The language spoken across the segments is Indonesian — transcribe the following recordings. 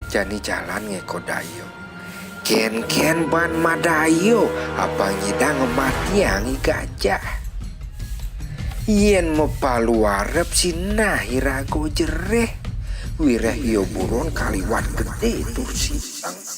Jani jalan ngeko dayo. Ken ban madayo apa ngidang matiang gajah. Yen mepalu arep sinah irago jereh. Wireh yo buron kaliwat gede tur sisang.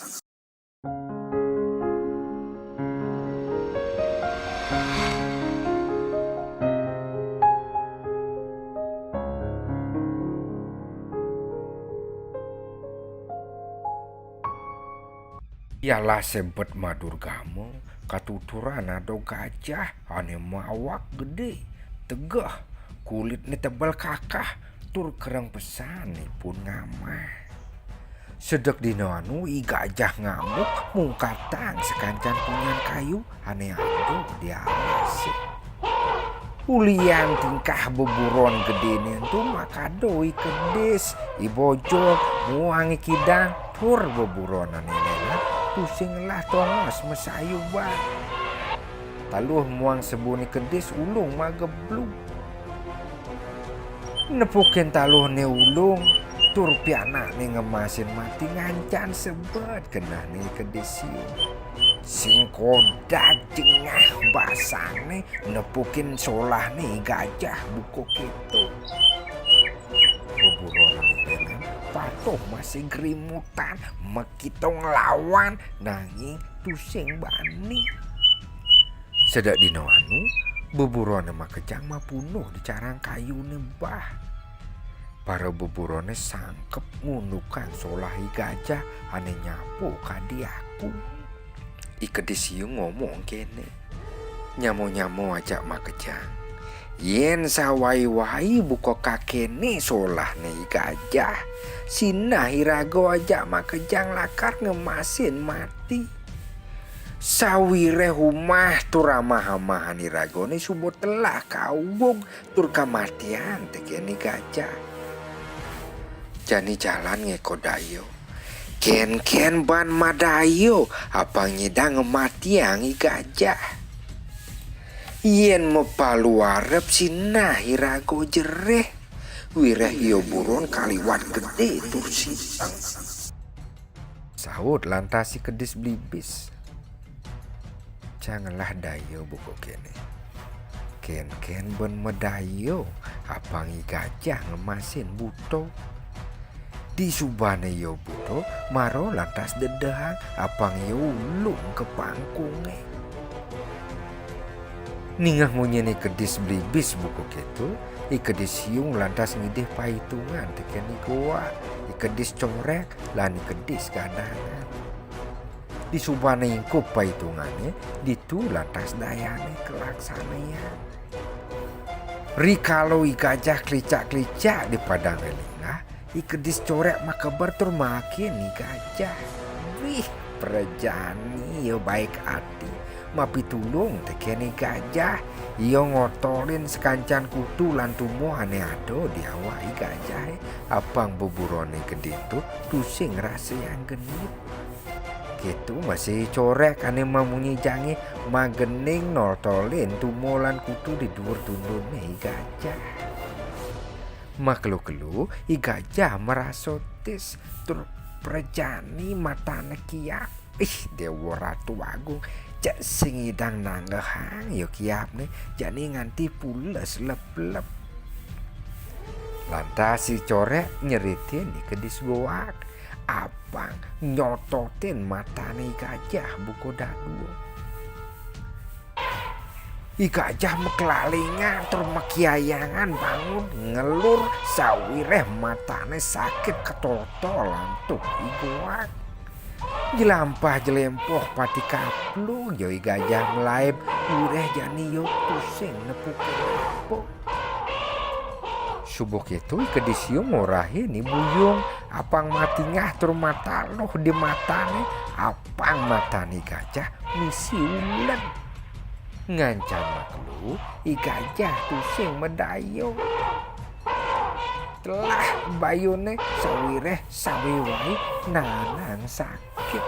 Yalah sempet madur kamu katuturan ado gajah ane mawak gede tegah kulit nih tebal kakah tur kerang pesan nih pun ngamah sedek dino anu i gajah ngamuk mungkatang sekancan punyan kayu ane ado di alasi ulian tingkah beburon gede nih tuh makado i kedis i bojol muangi kidang tur beburon ane pusing lah tongos mesayu bang taluh muang sebuni kedis ulung mageblung nepukin taluh ne ulung tur pianak ne ngemasin mati ngancan sebet kena ne kedis sing kodak jengah basang ne nepukin solah ne gajah buko gitu buburon patuh masih gerimutan mekito ngelawan nanging tusing bani sedak dino anu beburone makejang mapunuh di carang kayu nembah para beburone sangkep ngunukan solahi gajah ane nyapu kadi aku ikedisiu ngomong kene nyamo ajak makejang yen sawai-wai buko kakene solah nih gajah sinah irago aja makejang lakar ngemasin mati sawire humah turamah-hamahan irago nih subuh telah kaubung tur kamatian tekeni gajah jani jalan ngeko dayo ken ban madayo apa ngidang matiang i gajah yen mepalu arep sinah irago jereh wireh yo buron kaliwat gede tur sisang sahut lantasi kedis blibis janganlah dayo buko kene ken ben medayo apangi gajah ngemasin buto di subane yo buto maro lantas dedehang apang yo ulung ke pangkunge ningah ngunyeni kedis blibis buku gitu ikedis hiung lantas ngidih paitungan tekeni goa ikedis corek lani kedis kadangan di subane ingkup paitungannya ditu lantas dayane kelaksanaan rikalo i gajah klicak di padang elingah ikedis corek maka bertur makin i gajah wih perjani yo baik hati mapi tulung tekeni gajah iyo ngotorin sekancan kutu lantumu ane ado di awai gajah apang beburone gede tu tusing rasa yang genit gitu masih corek ane mamunyi jangi magening notolin tumolan kutu di dhuwur tundune gajah maklu-kelu i gajah merasotis tur prejani matane kiap dewa ratu agung cak singidang nanggehang yo kiap nih jani nganti pules lep-lep lantas si corek nyeritin di kedis goak apang nyototin matane gajah buko dadu i gajah mekelalingan tur mekiayangan bangun ngelur sawireh matane sakit ketoltolan tuh i goak jelampah jelempoh pati kaplu yoi gajah melaib ureh jani yo pusing nepukin apa subuh itu ikedisium ngorahi ni buyung apang mati ngah tur mata loh di matane apang matani gajah misi ulen ngancan maklu i gajah pusing medayo telah bayune sawireh sawiwai nanang sakit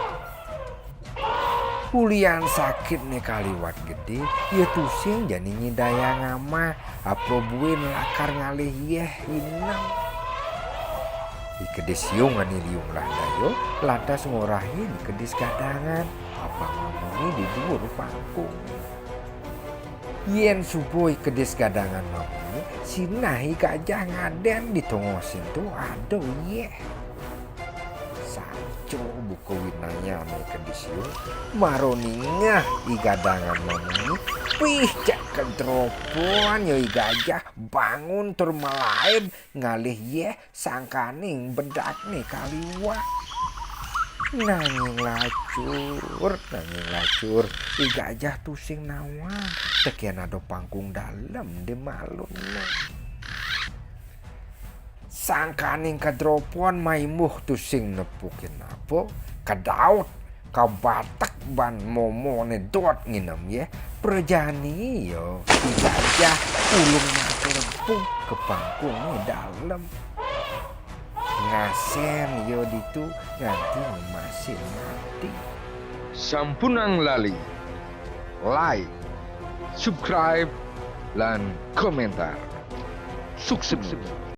ulian sakit nih kaliwat gede ya tusing jani nyidaya ngama aprobuin lakar ngalih yeh inang Ikedis yung aniliung landayo lantas ngorahin kedis kadangan apa mamuni di dhuwur pangkung. Yen subuh kedis kadangan mamuni sinahi gajah ngaden ditongosin tuh aduh ye. Saco buku winanya ame kedis yung maroningah i gadangan mamuni pih cak kedropoan yo i gajah bangun tur melaib ngalih ye sangkaning bedak nih kaliwa. Nanging lacur i gajah tusing nawang tekian ada pangkung dalam di malun. Sangkaning kedropoan maimuh tusing nepukin apa kedaut kabatak ban momo nedot nginem ye perjani yo i gajah ulung materempuk ke pangkungnya dalam ngasen yo ditu nganti masih mati. Sampunang lali like, subscribe, dan komentar. Sukses.